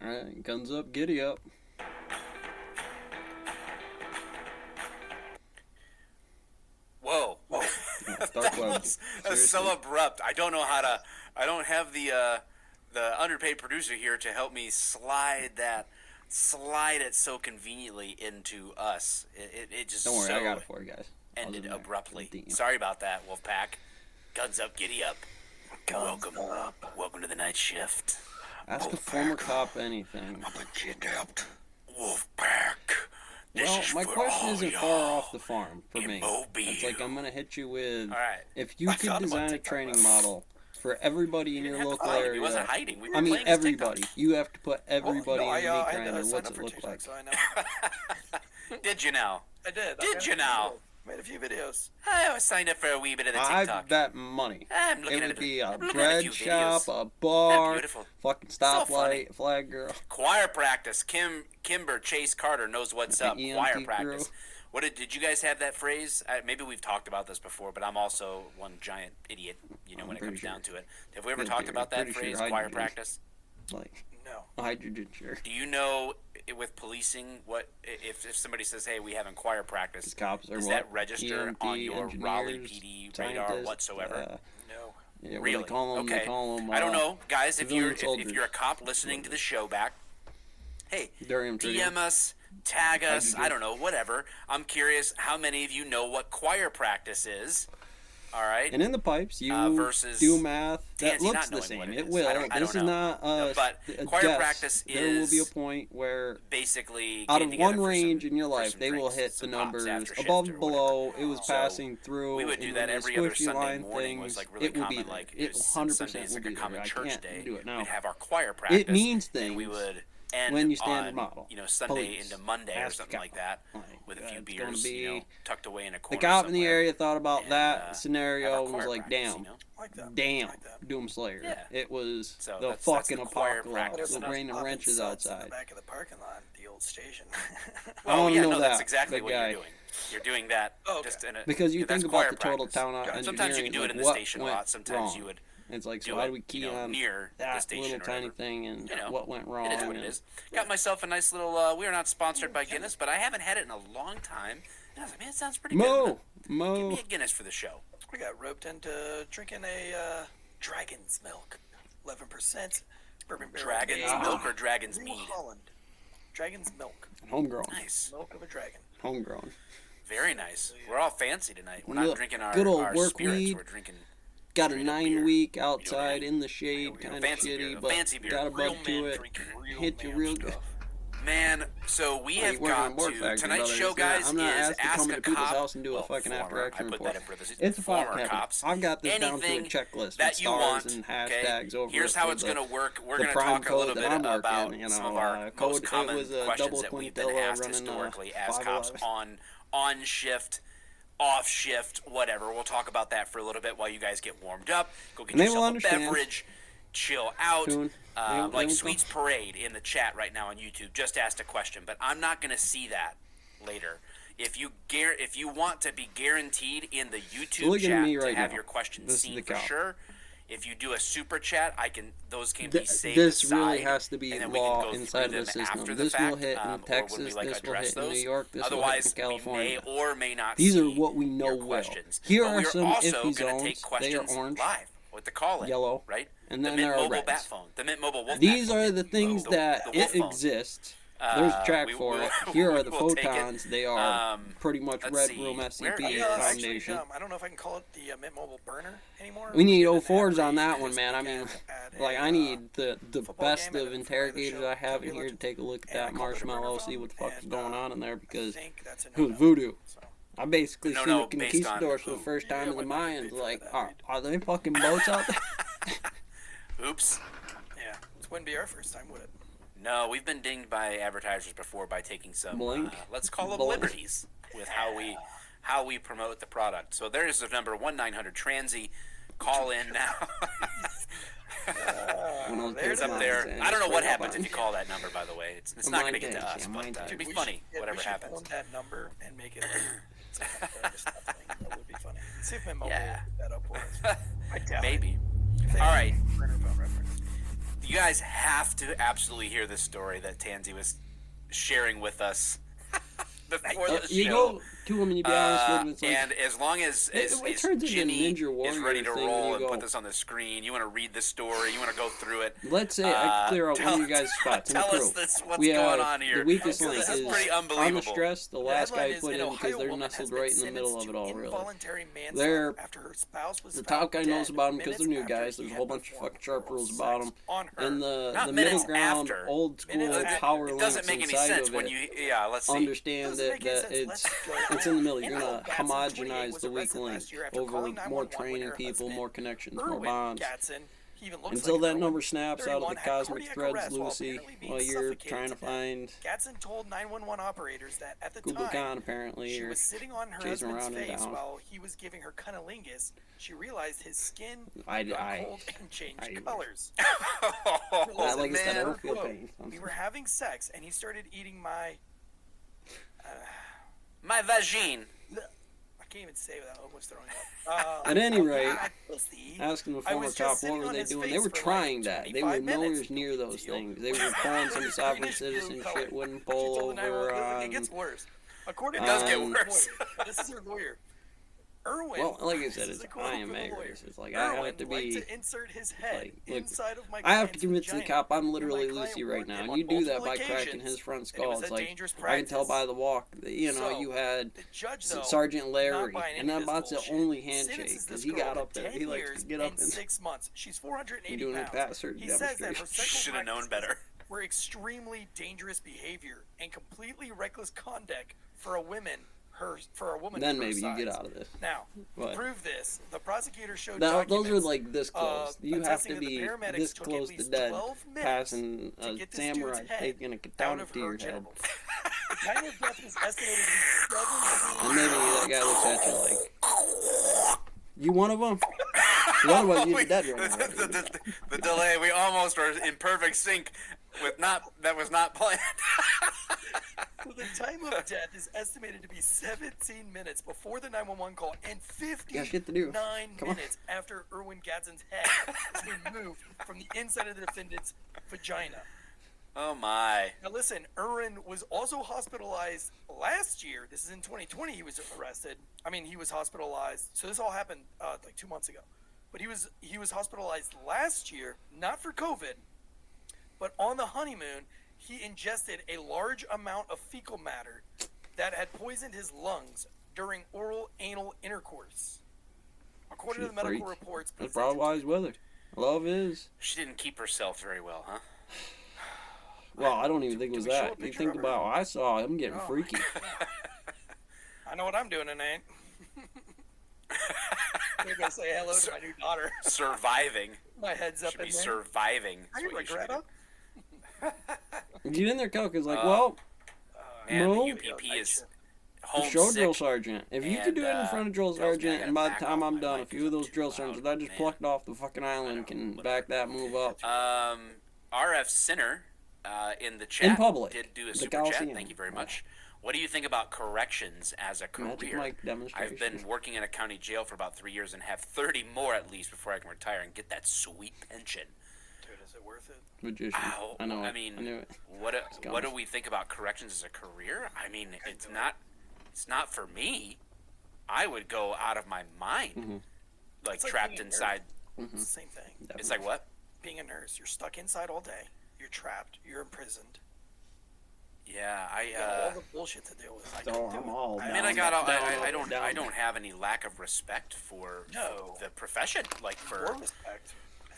Alright, guns up, giddy up. Whoa. Oh, dark web. That was so abrupt. I don't know how to. I don't have the underpaid producer here to help me slide it so conveniently into us. It just Don't worry, so I got it for you guys. ended abruptly. Sorry about that, Wolfpack. Guns up, giddy up. Welcome to the night shift. Ask a former cop anything. I'm kidnapped. Wolfpack. Well, my question isn't far off the farm for me. It's like I'm gonna hit you with. All right. If you could design a training model for everybody in your local area, he wasn't hiding. We were I mean playing everybody. You have to put everybody in the I grinder. signed What's up it for look TikTok, like? so I know. Did you now? I did. Did you now? Made a few videos. I was signed up for a wee bit of the I TikTok. bet money. I'm looking It at would it. be a I'm looking at bread few shop, videos. a bar, beautiful. fucking so funny. stoplight, flag girl. Choir practice. Kimber Chase Carter knows what's up. EMT Choir crew. practice. What did you guys have that phrase? Maybe we've talked about this before, but I'm also one giant idiot. When it comes down to it. Have we ever talked about that phrase? Choir practice. Like No. hydrogen shirt. Do you know with policing what if somebody says, "Hey, we have in choir practice"? Cops are does what? that register EMT, on your Raleigh engineers, PD radar scientists, whatsoever? No. Yeah, what Really? do they call them? Okay. They call them, I don't know, guys. If you're civilian if you're a cop listening to the show back, hey, DM us, tag us. I don't know, whatever. I'm curious how many of you know what choir practice is. All right. And in the pipes, you versus do math that Tansy looks not the knowing same. what it It is. will. I don't This is know. not But a choir guess. practice There will be a is point where basically out getting of one together for range some- in your for life, some they will drinks, hit the some pops numbers after shift above, or below. whatever. It was So passing through. we would do and that when every the other squishy Sunday line morning. Was things, like really it will common. be Like there. It was 100% Sundays will like be a there. common I church can't day. do it now. We'd have our choir practice. It means And things we would end when you stand on, a model. Sunday Police. into Monday or Ask something the like cop. that, Like, with a few it's gonna beers, be- tucked away in a The corner. cop in the somewhere. area thought about And, that have scenario our and was choir like, practice, damn. Like that. Damn, Like that. Doom Slayer. Yeah. It was So the that's fucking the choir apocalypse. practice. The rain and Popping wrenches suds in outside. the back of the parking lot, at the old station. I don't yeah, know no, that, that's exactly big what guy. you're doing. You're doing that Oh, okay. just in a Because you that's think choir about the total practice. town Gotcha. Sometimes you engineering, can do it like in the what station a went lot. Sometimes wrong. you would It's like, so do how it, do we key on near the that station little or tiny whatever. thing and what went wrong? It is what it and- is. Got myself a nice little. We are not sponsored by Guinness, but I haven't had it in a long time. And I was like, man, it sounds pretty good. Give Mo. me a Guinness for the show. We got roped into drinking a dragon's milk, 11% bourbon barrel. Dragon's aged milk or dragon's New mead? Holland. Dragon's milk. Homegrown. Nice. Milk of a dragon. Homegrown. Very nice. We're all fancy tonight. We're Look, not drinking our, good old our work spirits. weed. We're drinking Got a straight up 9-week beer. outside You know, in the shade, kind of fancy beer, shitty, but fancy beer. got a Real bug to men it. drinking real Hit you man real stuff. good. Man, so we Like, have working on got Board to Factory, tonight's brother. show, It's not- guys. I'm not is asked to ask come a to people's cop. house and do a fucking former, after-action I put report. that in parentheses. It's a former fucking cops. I've got this down to a Anything checklist that with you stars want. and Okay, hashtags over here's it how for it's the- going to work. We're the going to prime talk a little code bit that I'm about working, you some know, of our code, most it common was a questions double that we've quintilla been asked running, historically as 511. cops on shift, off shift, whatever. We'll talk about that for a little bit while you guys get warmed up. Go get And they will yourself a understand. beverage. Chill out. Tune. Like Tune. Sweets Parade in the chat right now on YouTube just asked a question, but I'm not going to see that later. If you want to be guaranteed in the YouTube Look at chat me to right have now. your questions This is seen the for cow. sure, if you do a super chat, those can be saved This aside, really has to be and then we can law go inside through of the them after system. the This will fact, hit in or when we, Texas, like, this will address hit in New those. York, this will hit Otherwise, in California. we may or may not These see are what we know your will. questions. Here But are we're some also iffy gonna zones. take They are questions orange, live with the call-in, yellow, right? and The then Mint there are Mobile reds. Bat Phone, the Mint Mobile Wolf These Bat are Phone. the things that the Wolf it phone. exists. There's a track we for will- it. Here are the we will take it. photons. They are pretty much let's Red see. Room Where SCP are you? Foundation. I don't know if I can call it the Mint Mobile Burner anymore. We need Given the 04s on average that is one, man. I mean, add like, a, I need the football best game of and then interrogators show I have in Tabula here to take a look at and I that called it a burner marshmallow, see phone, what the fuck is and, going on in there, I because think that's a who's no-no. voodoo? So, I basically No, seen no, the based on conquistadors for the who? first time Yeah, in the what night Mayans. they Like, throw that, are they fucking boats out there? Oops. yeah, this wouldn't be our first time, would it? No, we've been dinged by advertisers before by taking some, Blink. let's call them Blink. liberties with how we promote the product. So there's the number 1-900-TRANSY. Call in now. It's up there. I don't know what happens if you call that number, by the way. It's not going to get to us, but it should be funny, whatever happens. We should own that number and make it like that would be funny. See if my mobile Yeah. that up for us. I doubt Maybe. it. If they All have right. a burner phone reference. You guys have to absolutely hear this story that Tansy was sharing with us before the You show. go to him and you be honest with him. It's like, And as long as it turns into a Ginny Ninja Warrior is ready to thing when roll you and go, put this on the screen, you want to read the story, you want to go through it. let's say I clear out one of your guys' spots in the Tell crew. us this, what's We going have on here. the weakest This link is is pretty on the unbelievable. stress. The last guy headline put is, in an because Ohio they're woman nestled has been right in the middle of sentenced it to all. Really, involuntary manslaughter they're after her spouse was the found top guy dead knows about them because they're new minutes after guys. he There's a had whole bunch of performed fucking sharp oral rules about them. sex on her. And Not the minutes middle ground, after. old school Minutes- power It links doesn't make any inside sense of when it. you. Yeah, let's see. Understand Doesn't that, make any that sense. it's Let's go. it's in the middle. You're Nicole gonna Gatson, 28, homogenize was the weak arrested link last year after over calling more 911 when training her people, husband, more connections, more Erwin bonds. Gatson, he even looks Until like that Erwin, number snaps out of 31, the had cosmic cardiac threads, arrest while Lucy, apparently being while you're suffocated trying to death. find Gatson told 911 operators that at the Google time Khan, apparently, she or was sitting on her chasing husband's around and face down. while he was giving her cunnilingus. She realized his skin I- got I- cold and changed I- colors. like I said, I don't feel Quote, pain. we were having sex and he started eating my My vagine. I can't even say without almost throwing up. At any rate, my pussy. asking the I former was cop just what sitting were on they his doing. face They were for like trying that. They were 25 nowhere minutes. near those Deal. things. They were pulling some sovereign Greenish blue citizen color. shit wouldn't She pull told the over 911 on. it gets worse. According It to does get her worse. lawyer, this is her lawyer. Erwin. Well, like I said, this is it's a quote I am from the angry. lawyer. It's like I Erwin have to liked be. to insert his head like, look, inside of my I have to client's convince the vagina, cop I'm and my literally client Lucy right warned now, him and on you do that multiple by cracking occasions his front that it was skull. It's a like dangerous I can tell practice. by the walk. That, you know, So, you had The judge, though, Sergeant not Larry, buying any and of that this about the bullshit, only sentences handshake this because he girl got to up there. 10 He likes years to get up and and 6 months. She's 480 doing a pounds. pat certain He says that her demonstration. sexual Should have known practices better. were extremely dangerous behavior and completely reckless conduct for a woman. Then her maybe you size. get out of this. Now, What? to prove this, the prosecutor showed Now, those documents. are like this close. You have attesting to that the be paramedics this took close at to least dead, 12 minutes passing to a get this samurai dude's head taking a out katana of to her your head. genitals. The time of death is estimated to be 17 And maybe that guy looks at you like, you one of them? Otherwise, you'd be dead right now. The delay. We almost were in perfect sync with that was not planned. So the time of death is estimated to be 17 minutes before the 911 call and Got shit to do. 59 Come on. minutes after Erwin Gadsden's head was removed from the inside of the defendant's vagina. Oh my. Now listen, Erwin was also hospitalized last year. This is in 2020 he was arrested. I mean, he was hospitalized. So this all happened like 2 months ago. But he was hospitalized last year, not for COVID, but on the honeymoon, he ingested a large amount of fecal matter that had poisoned his lungs during oral anal intercourse. According to the medical Freak. reports That's presented probably why his weather. Love is. She didn't keep herself very well, huh? Well, I don't even think it was we show a that. You picture think of her? about, I saw him getting Oh, freaky. I know what I'm doing tonight. I'm gonna say hello to my new daughter. Surviving. My head's up Should in be there. surviving. Are is you what you should Greta? do. Get in there, Coke. It's like, well, Man, No. the UPP is show drill homesick. sergeant. If you could do it in and, front of drill tells me I sergeant, gotta and by the back time off I'm my done, a mic few of 'cause those I'm drill too sergeants loud. that I just Man. plucked off the fucking island can back that move up. RF Sinner in the chat In public. did do a The super chat. Coliseum. Thank you very much. What do you think about corrections as a Magic career? Mike demonstration. I've been working in a county jail for about 3 years and have 30 more at least before I can retire and get that sweet pension. Dude, is it worth it? Magician. Ow. I know. I I mean, knew it. what do we think about corrections as a career? I mean, it's not for me. I would go out of my mind, like It's like trapped being a nerd. inside. It's the same thing. It's like what? Being a nurse, you're stuck inside all day. You're trapped. You're imprisoned. Yeah, You got all the bullshit to deal with. I So couldn't do I'm it. all I mean, I down. don't have any lack of respect for No. the profession, like More for respect.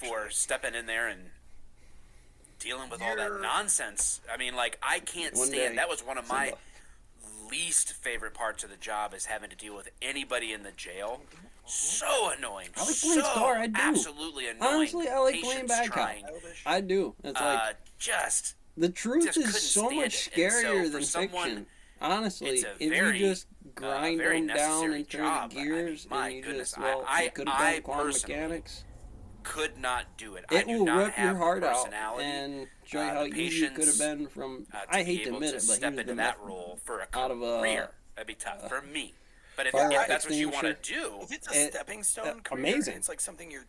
for stepping in there and dealing with all that You're- nonsense. I mean, like I can't One stand. day, That was one of my Simba. least favorite parts of the job is having to deal with anybody in the jail. So annoying. I like playing Scar, I do. Absolutely annoying. Honestly, I like playing patience bad cop. trying. I do. It's like Just the truth just couldn't is so stand much it. And so scarier for than someone, fiction. Honestly, it's a if very, you just grind very them down necessary and turn job. the gears, I mean, my and you goodness, just you could have I done quantum personally mechanics. could not do it. It I do will not rip have your heart the out personality, and show you the how easy it could have patience, been from. to I be hate to able admit it, but step he was into the that role for a out of a- career. That'd be tough for me. But if fire that's what you want to extinguisher. do, If it's a stepping stone career, amazing. it's like something you're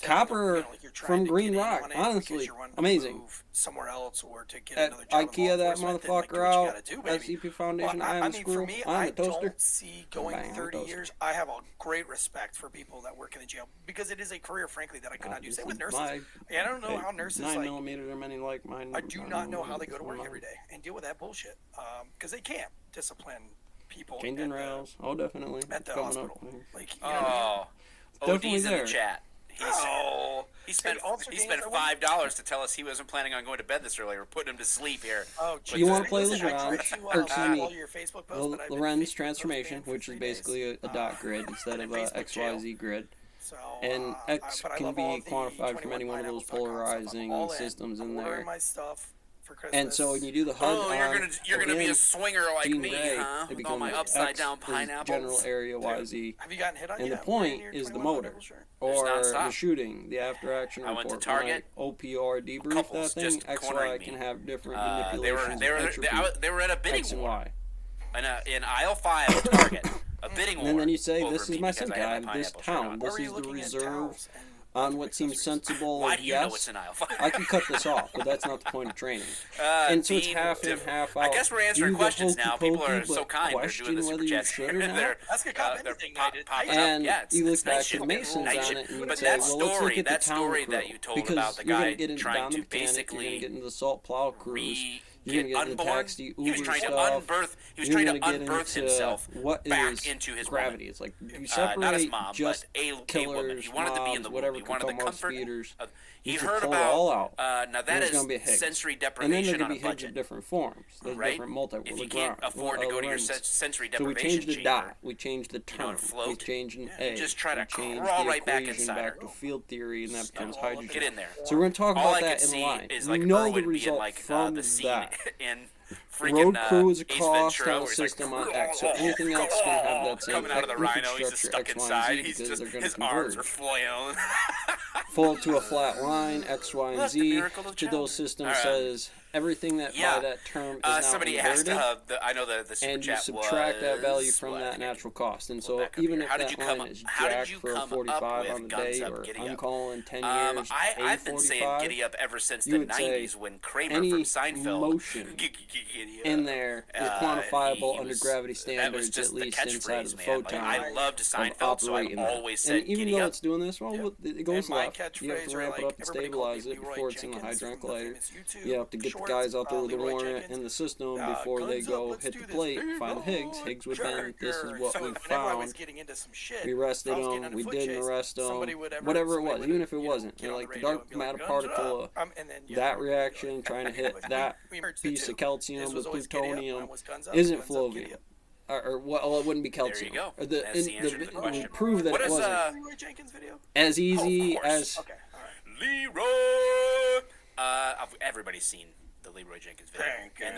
Copper like you're from trying to Green get in Rock, on it honestly, because you're wanting to amazing. move somewhere else or to get At another job in IKEA, law that enforcement, then, like, do motherfucker what you out. gotta do, baby. SCP Foundation, Well, I am I mean, for screw. me, I am I a toaster. don't see going Bang, 30 toaster. years. I have a great respect for people that work in the jail because it is a career, frankly, that I could not do. Same with nurses. I don't know how nurses 9mm are many like mine. I do not know how they go to work every day and deal with that bullshit because they can't discipline people. Changing rails. Oh, definitely. At the Coming hospital. up. Like, you know what I mean? Definitely OD's in there. the chat. He spent $5 to tell us he wasn't planning on going to bed this early. We're putting him to sleep here. Oh, You want to play listen, I Legrand, tried to, or excuse me, follow your Facebook post, but I've been Lorenz Facebook transformation, post banned for which is 3 days. basically a dot grid instead of a Facebook XYZ grid. So, And X but I can love be all of the quantified from any one of those 21pineapples.com stuff. I'm polarizing all systems I'm in ordering there. my stuff for Christmas. And so when you do the HUD You're gonna be a swinger like Jean me, Grey, huh? they With all become my X upside is down pineapples. general area YZ. Have you gotten hit on And yet? the point is the motor, or the shooting, the after action I report. went to Target. When I OPR debrief Couples that thing, just X, cornering Y me. can have different They manipulations. were at a bidding X and war. Y. In aisle 5 of Target, a bidding war. And then you say, over this is me my because I center had guy, my this pineapple shirt town, on. this is the reserve on what seems sensible. Why do you know yes, what's in aisle 5? I can cut this off, but that's not the point of training. And so it's Dean, half in, half out. I guess we're answering Do the questions now. People are hokey-pokey, so but kind. They're question doing the whether super you chats. should or not. Ask a cop anything, popping up. And Yeah, you look it's back night to shift. Masons Night on shift. it, and you But say, that well, let's look story, at the that town story crew. that you told Because about the you're going guy to get into trying down to mechanic, you're going to basically get into the salt plow crews, you're going to get into unborn. taxi, He was Uber trying to stuff. unbirth. He was You're trying to gonna get unbirth into himself what back is into his gravity. woman. It's like you Not his separate mom, just but a woman. killers, He wanted to be in mobs, the whatever womb. He could wanted the come off comfort speeders. of. He You should heard pull it about. all out. Now that There's is gonna be a Higgs. sensory And then deprivation there on could a be Higgs budget. of different forms. There's Right? different multi. If you can't afford to go to your sensory So we deprivation changed the chamber, dot. We changed the you know, term. and float. We changed an You A. just try to we changed crawl the right back equation inside back her. to field theory, and that becomes all up hydrogen. Get in there. So we're going to talk All about I that could in see line. is We like know the Irwin being result like from the scene that. in Road freaking crew is a Ace cost Ventura, on a where he's like, system on X, so anything else is going to have that same coming out of the rhino. He's just infrastructure stuck X, Y, and inside. Z He's because just they're going his to arms are converge. flailing. Full to a flat line, X, Y, and Look, the Z miracle of to those childhood. systems All right. says everything that Yeah. by that term is now Somebody asked, inverted. I know the super And you chat subtract that value was from what? that natural cost. And Pull so back up even here. if How did that you come line up- is how did jacked you for a come up 45 with on the guns day, up, or giddy I'm up? calling 10 years I've been saying A45, giddy up ever since you the would say 90s when Kramer any from Seinfeld motion giddy up. in there is quantifiable he under was- gravity that was standards, just at the least inside of the catchphrase, man. photon. Like, I loved of Seinfeld, so I operating that. always said And even giddy though up. it's doing this, well, it goes And my left. You have catchphrase to are ramp it like, up and everybody called stabilize me it Leroy before it's in the Jenkins from hydraulic the lighter. famous YouTube You have to get the shorts, guys out there with the Leroy warrant Jenkins. in the system before they Guns up, go let's hit do the this. plate, find Higgs. Higgs would bend. This is what So we whenever I was found. getting into some shit, We arrested if I was getting him. on a We foot didn't chase, arrest him. somebody would ever- Whatever it somebody was, would, even if it you know, wasn't. get on Like the the radio dark and be like, matter "Guns particle, up." And then, that reaction trying to hit that we merged the piece two. of calcium This with was always giddy up, plutonium mine was guns up, isn't guns up, flovium. giddy up. Or well, it wouldn't be There you calcium. go. Or That's the answer to the we question. prove that What it is, wasn't Leroy Jenkins video? as easy course. as. Okay, all right. Leroy. Everybody's seen the Leroy Jenkins video, Thank and you. there